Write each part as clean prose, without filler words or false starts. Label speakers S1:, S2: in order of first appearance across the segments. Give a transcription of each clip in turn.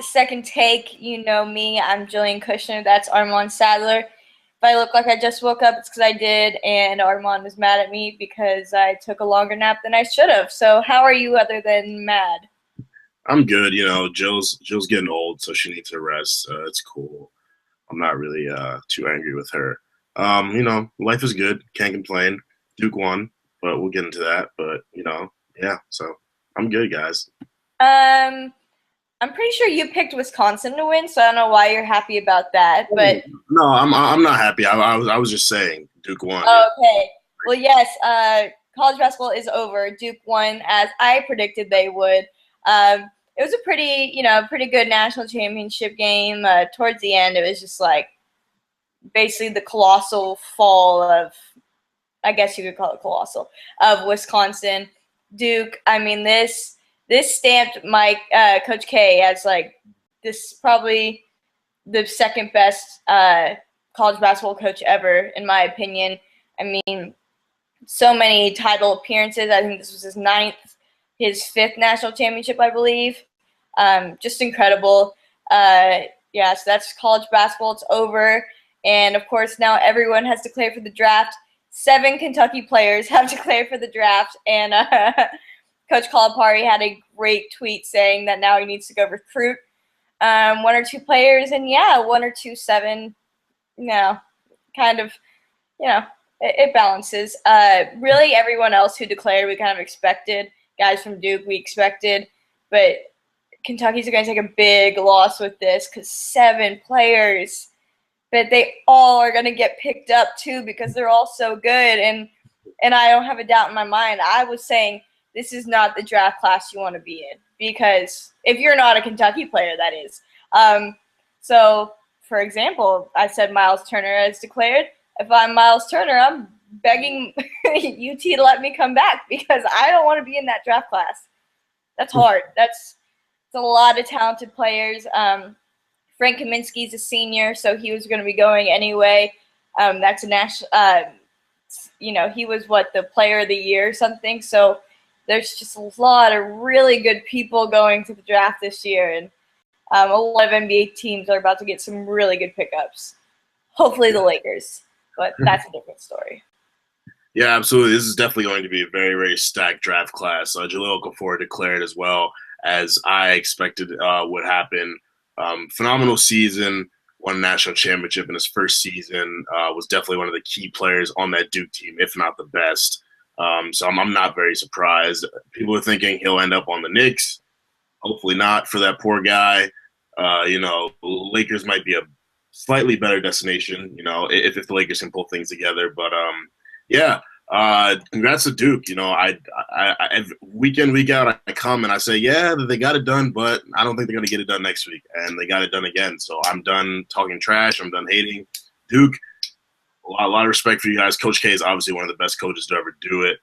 S1: Second Take. You know me. I'm Jillian Kushner. That's Armand Sadler. If I look like I just woke up, it's because I did, and Armand was mad at me because I took a longer nap than I should have. So how are you other than mad?
S2: I'm good. Jill's getting old, so she needs her rest. It's cool. I'm not really too angry with her. Life is good. Can't complain. Duke won, but we'll get into that. But yeah. So I'm good, guys.
S1: Um, I'm pretty sure you picked Wisconsin to win, so I don't know why you're happy about that. But
S2: No, I'm not happy. I was just saying Duke won. Yeah.
S1: okay, well, yes. College basketball is over. Duke won as I predicted they would. It was a pretty good national championship game. Towards the end, it was just like basically the colossal fall of, I guess you could call it colossal, of Wisconsin. Duke, I mean, this stamped Mike, Coach K as like this probably the second best college basketball coach ever, in my opinion. I mean, so many title appearances. I think this was his fifth national championship, I believe. Just incredible. Yeah, so that's college basketball. It's over. And, of course, now everyone has declared for the draft. 7 Kentucky players have declared for the draft. And Coach Calipari had a great tweet saying that now he needs to go recruit 1 or 2 players. And, yeah, 1 or 2, 7, kind of, it balances. Really, everyone else who declared, we kind of expected. Guys from Duke, we expected. But Kentucky's going to take a big loss with this because 7 players. But they all are going to get picked up, too, because they're all so good. And I don't have a doubt in my mind. I was saying this is not the draft class you want to be in because if you're not a Kentucky player, that is. So, for example, I said Miles Turner has declared. If I'm Miles Turner, I'm begging UT to let me come back because I don't want to be in that draft class. That's hard. It's a lot of talented players. Frank Kaminsky's a senior, so he was going to be going anyway. That's a national. He was the player of the year or something. So there's just a lot of really good people going to the draft this year, and a lot of NBA teams are about to get some really good pickups. Hopefully the Lakers, but that's a different story.
S2: Yeah, absolutely. This is definitely going to be a very, very stacked draft class. Jahlil Okafor declared as well, as I expected would happen. Phenomenal season, won a national championship in his first season, was definitely one of the key players on that Duke team, if not the best. So I'm not very surprised. People are thinking he'll end up on the Knicks. Hopefully not for that poor guy. Lakers might be a slightly better destination, if the Lakers can pull things together. But yeah, congrats to Duke. I week in, week out, I come and I say, yeah, they got it done, but I don't think they're going to get it done next week. And they got it done again. So I'm done talking trash. I'm done hating Duke. A lot of respect for you guys. Coach K is obviously one of the best coaches to ever do it.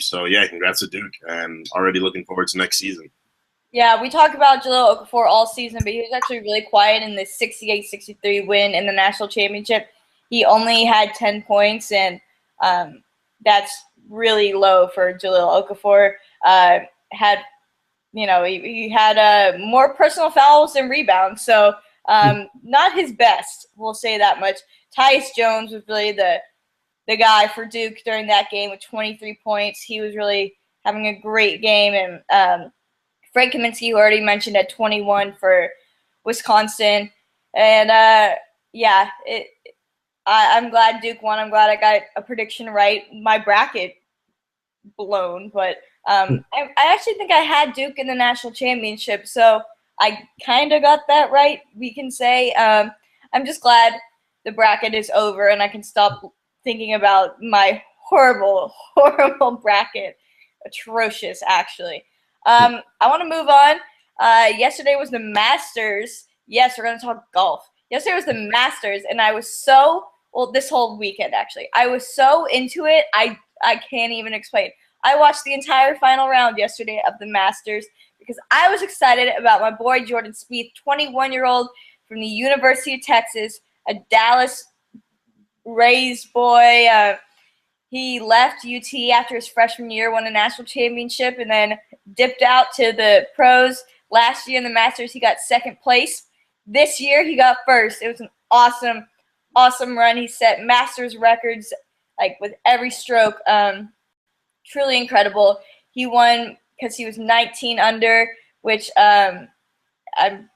S2: So yeah, congrats to Duke, and already looking forward to next season.
S1: Yeah, we talk about Jahlil Okafor all season, but he was actually really quiet in the 68-63 win in the national championship. He only had 10 points, and that's really low for Jahlil Okafor. He had more personal fouls than rebounds, so not his best. We'll say that much. Tyus Jones was really the guy for Duke during that game with 23 points. He was really having a great game, and Frank Kaminsky, who already mentioned, at 21 for Wisconsin. And, I'm glad Duke won. I'm glad I got a prediction right. My bracket blown, but I actually think I had Duke in the national championship, so I kind of got that right, we can say. I'm just glad the bracket is over and I can stop thinking about my horrible, horrible bracket. Atrocious, actually. I want to move on. Yesterday was the Masters. Yes, we're going to talk golf. Yesterday was the Masters, and I was this whole weekend, actually. I was so into it, I can't even explain. I watched the entire final round yesterday of the Masters because I was excited about my boy Jordan Spieth, 21-year-old from the University of Texas, a Dallas Rays boy. He left UT after his freshman year, won a national championship, and then dipped out to the pros, Last year in the Masters, he got second place. This year, he got first. It was an awesome, awesome run. He set Masters records like with every stroke. Truly incredible. He won because he was 19 under, which I'm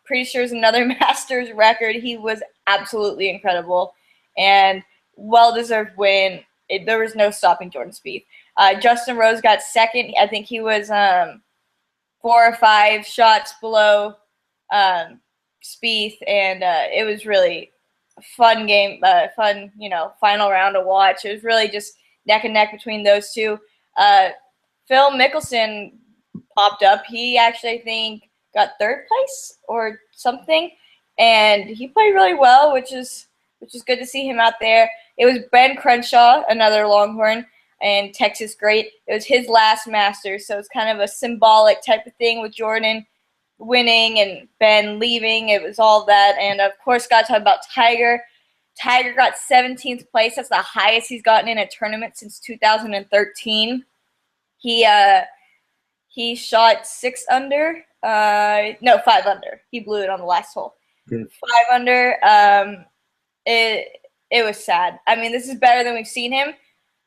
S1: pretty sure is another Masters record. He was absolutely incredible and well-deserved win. There was no stopping Jordan Spieth. Justin Rose got second. I think he was 4 or 5 shots below Spieth, and it was really a fun game, fun, final round to watch. It was really just neck and neck between those two. Phil Mickelson popped up. He actually, I think, got third place or something, and he played really well, which is good to see him out there. It was Ben Crenshaw, another Longhorn, and Texas great. It was his last Masters, so it's kind of a symbolic type of thing with Jordan winning and Ben leaving. It was all that, and of course, got to talk about Tiger. Tiger got 17th place. That's the highest he's gotten in a tournament since 2013. He shot 6 under. No, 5 under. He blew it on the last hole. 5 under. It was sad. I mean, this is better than we've seen him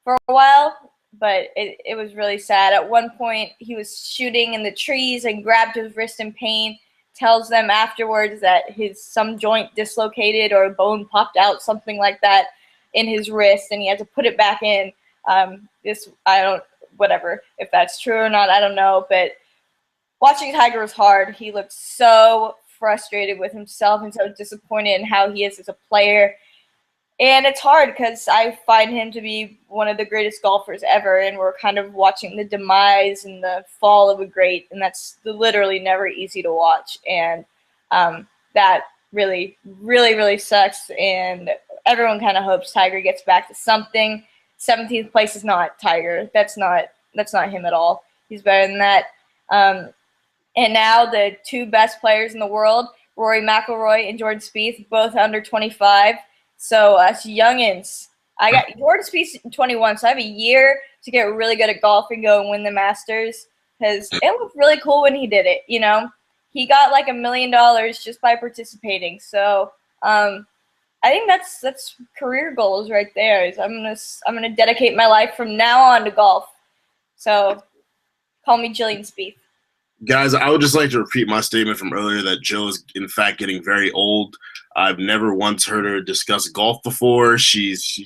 S1: for a while, but it was really sad. At one point, he was shooting in the trees and grabbed his wrist in pain. Tells them afterwards that some joint dislocated or a bone popped out, something like that, in his wrist, and he had to put it back in. Whatever, if that's true or not, I don't know. But watching Tiger was hard. He looked so frustrated with himself and so disappointed in how he is as a player. And it's hard because I find him to be one of the greatest golfers ever, and we're kind of watching the demise and the fall of a great, and that's literally never easy to watch. And that really, really, really sucks, and everyone kind of hopes Tiger gets back to something. 17th place is not Tiger. That's not him at all. He's better than that. And now the 2 best players in the world, Rory McIlroy and Jordan Spieth, both under 25. So us youngins, I got Jordan Spieth 21, so I have a year to get really good at golf and go and win the Masters because it looked really cool when he did it. He got like $1 million just by participating. So I think that's career goals right there. Is I'm gonna dedicate my life from now on to golf. So call me Jillian Spieth.
S2: Guys, I would just like to repeat my statement from earlier that Jill is, in fact, getting very old. I've never once heard her discuss golf before. She's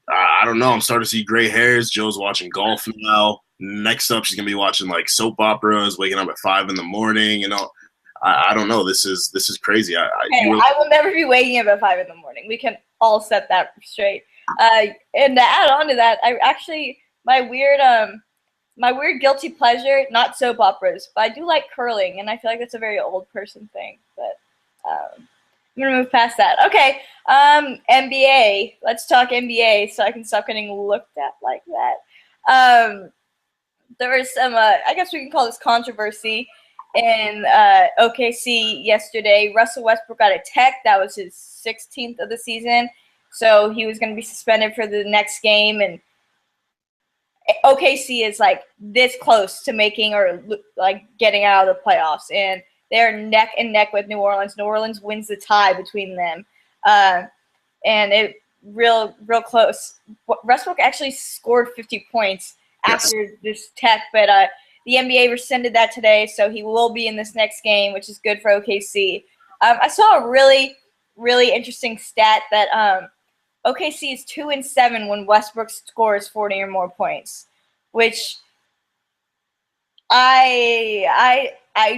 S2: I don't know. I'm starting to see gray hairs. Jill's watching golf now. Next up, she's going to be watching, like, soap operas, waking up at 5 in the morning. I don't know. This is crazy.
S1: I will never be waking up at 5 in the morning. We can all set that straight. And to add on to that, my weird guilty pleasure, not soap operas, but I do like curling, and I feel like that's a very old person thing. But I'm going to move past that. Okay, NBA. Let's talk NBA so I can stop getting looked at like that. There was some, I guess we can call this controversy in OKC yesterday. Russell Westbrook got a tech. That was his 16th of the season, so he was going to be suspended for the next game, and OKC is like this close to making or like getting out of the playoffs, and they're neck and neck with New Orleans. New Orleans wins the tie between them, and it real close. Westbrook actually scored 50 points after this tech, but the NBA rescinded that today, so he will be in this next game, which is good for OKC. I saw a really, really interesting stat that OKC is 2-7 when Westbrook scores 40 or more points, which I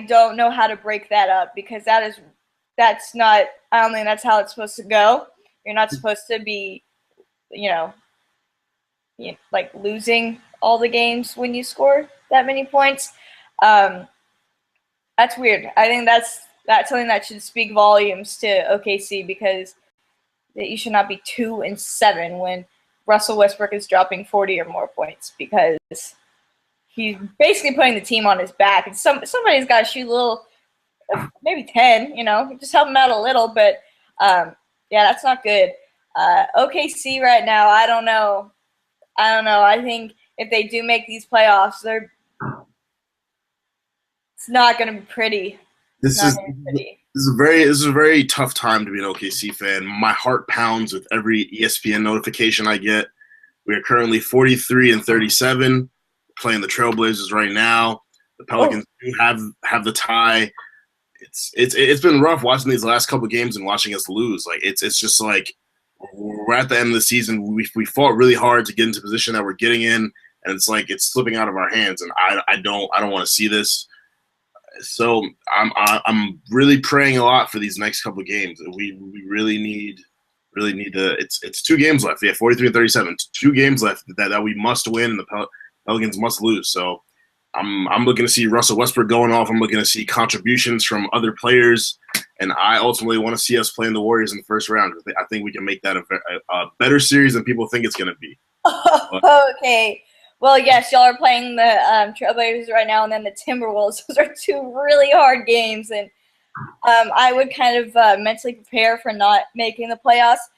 S1: don't know how to break that up because that's not. I don't think that's how it's supposed to go. You're not supposed to be, like losing all the games when you score that many points. That's weird. I think that's something that should speak volumes to OKC because that you should not be 2-7 when Russell Westbrook is dropping 40 or more points because he's basically putting the team on his back. And somebody's got to shoot a little, maybe 10, just help him out a little. But, yeah, that's not good. OKC right now, I don't know. I think if they do make these playoffs, It's not going to be pretty. It's
S2: This
S1: not
S2: is
S1: going to be pretty.
S2: this is a very tough time to be an OKC fan. My heart pounds with every ESPN notification I get. We are currently 43-37, playing the Trailblazers right now. The Pelicans do have the tie. It's been rough watching these last couple games and watching us lose. Like it's just like we're at the end of the season. We fought really hard to get into position that we're getting in, and it's like it's slipping out of our hands. And I don't want to see this. So I'm really praying a lot for these next couple of games. We really need to. It's 2 games left. Yeah, 43-37. 2 games left that we must win, and the Pelicans must lose. So I'm looking to see Russell Westbrook going off. I'm looking to see contributions from other players, and I ultimately want to see us playing the Warriors in the first round. I think we can make that a better series than people think it's going to be.
S1: Okay. Well, yes, y'all are playing the Trailblazers right now, and then the Timberwolves. Those are 2 really hard games, and I would kind of mentally prepare for not making the playoffs.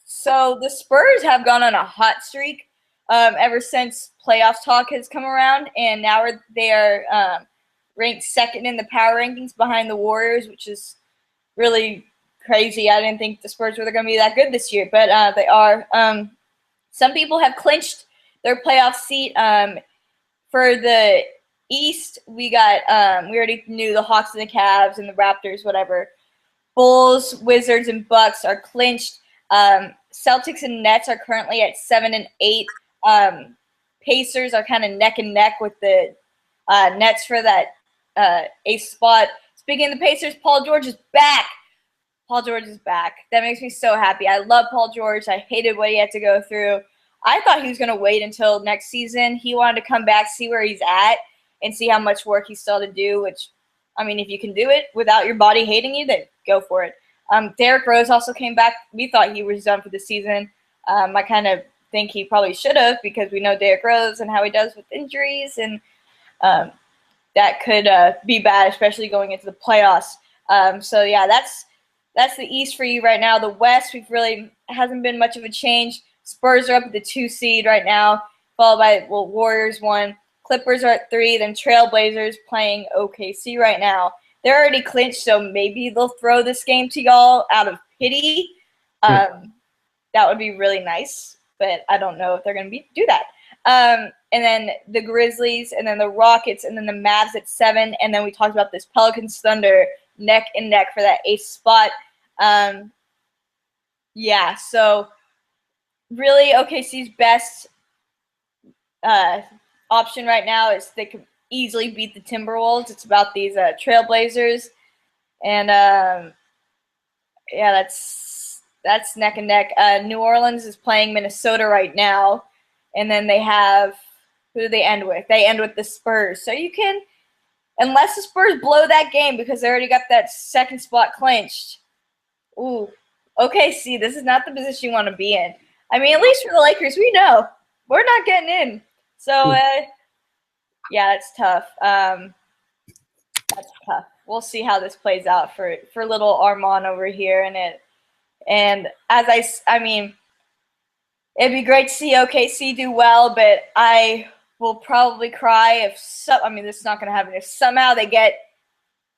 S1: So the Spurs have gone on a hot streak ever since playoff talk has come around, and now they are ranked 2nd in the power rankings behind the Warriors, which is really crazy. I didn't think the Spurs were going to be that good this year, but they are. Some people have clinched their playoff seat. For the East, we already knew the Hawks and the Cavs and the Raptors, whatever. Bulls, Wizards, and Bucks are clinched. Celtics and Nets are currently at 7 and 8. Pacers are kind of neck and neck with the Nets for that 8th spot. Speaking of the Pacers, Paul George is back. Paul George is back. That makes me so happy. I love Paul George. I hated what he had to go through. I thought he was going to wait until next season. He wanted to come back, see where he's at, and see how much work he's still to do, which, I mean, if you can do it without your body hating you, then go for it. Derrick Rose also came back. We thought he was done for the season. I kind of think he probably should have because we know Derrick Rose and how he does with injuries, and that could be bad, especially going into the playoffs. So, yeah, that's the East for you right now. The West, we've really hasn't been much of a change. Spurs are up at the 2 seed right now, followed by Warriors 1. Clippers are at 3. Then Trailblazers playing OKC right now. They're already clinched, so maybe they'll throw this game to y'all out of pity. That would be really nice, but I don't know if they're going to do that. And then the Grizzlies, and then the Rockets, and then the Mavs at 7. And then we talked about this Pelicans Thunder neck and neck for that 8th spot. Yeah, so really OKC's best option right now is they could easily beat the Timberwolves. It's about these Trailblazers, and yeah, that's neck and neck. New Orleans is playing Minnesota right now, and then they have who do they end with? They end with the Spurs. So you can, unless the Spurs blow that game because they already got that 2nd spot clinched. Ooh, OKC, this is not the position you want to be in. I mean, at least for the Lakers, we know we're not getting in. So, yeah, it's tough. That's tough. We'll see how this plays out for little Armand over here. And as I mean, it'd be great to see OKC do well, but I will probably cry I mean, this is not going to happen. If somehow they get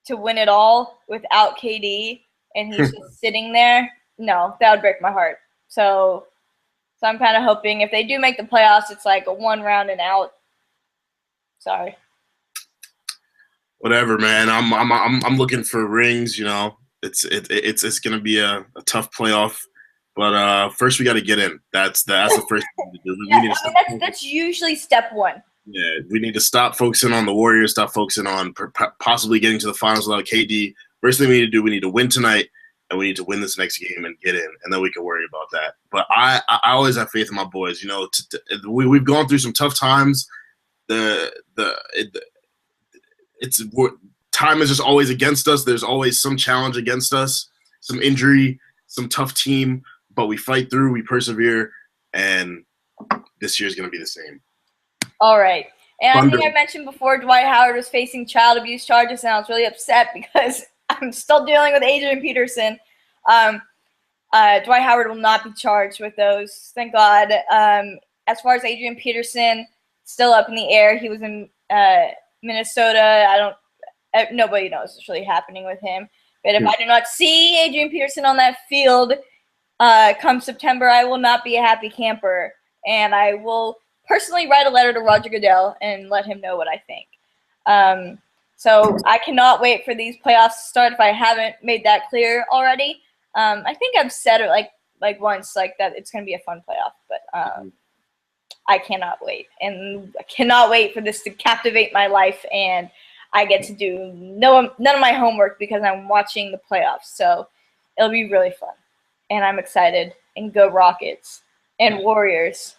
S1: to win it all without KD and he's just sitting there, no, that would break my heart. So I'm kind of hoping if they do make the playoffs, it's like a 1 round and out. Sorry.
S2: Whatever, man. I'm looking for rings. You know, it's gonna be a tough playoff, but first we got to get in. That's the first thing to do.
S1: That's usually step 1.
S2: Yeah, we need to stop focusing on the Warriors. Stop focusing on possibly getting to the finals without KD. First thing we need to do, we need to win tonight. And we need to win this next game and get in, and then we can worry about that. But I always have faith in my boys. You know, we've gone through some tough times. Time is just always against us. There's always some challenge against us, some injury, some tough team. But we fight through, we persevere, and this year's going to be the same.
S1: All right. And I think I mentioned before Dwight Howard was facing child abuse charges, and I was really upset because I'm still dealing with Adrian Peterson. Dwight Howard will not be charged with those, thank God. As far as Adrian Peterson, still up in the air. He was Minnesota, nobody knows what's really happening with him. But if I do not see Adrian Peterson on that field come September, I will not be a happy camper. And I will personally write a letter to Roger Goodell and let him know what I think. So I cannot wait for these playoffs to start if I haven't made that clear already. I think I've said it like once, like that it's going to be a fun playoff. But I cannot wait. And I cannot wait for this to captivate my life, and I get to do none of my homework because I'm watching the playoffs. So it'll be really fun. And I'm excited. And go Rockets and Warriors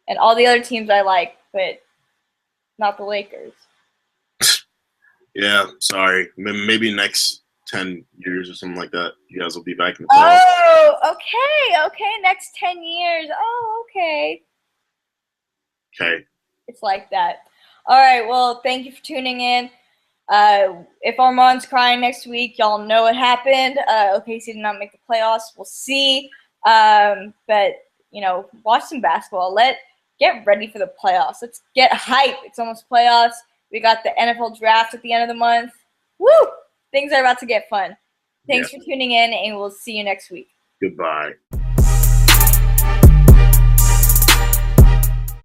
S1: and all the other teams I like, but not the Lakers.
S2: Yeah, sorry. Maybe next 10 years or something like that, you guys will be back in the playoffs.
S1: Oh, okay. Next 10 years. Oh, okay.
S2: Okay.
S1: It's like that. All right, well, thank you for tuning in. If Armand's crying next week, y'all know what happened. OKC did not make the playoffs. We'll see. But, watch some basketball. Get ready for the playoffs. Let's get hype. It's almost playoffs. We got the NFL draft at the end of the month. Woo! Things are about to get fun. Thanks for tuning in, and we'll see you next week.
S2: Goodbye.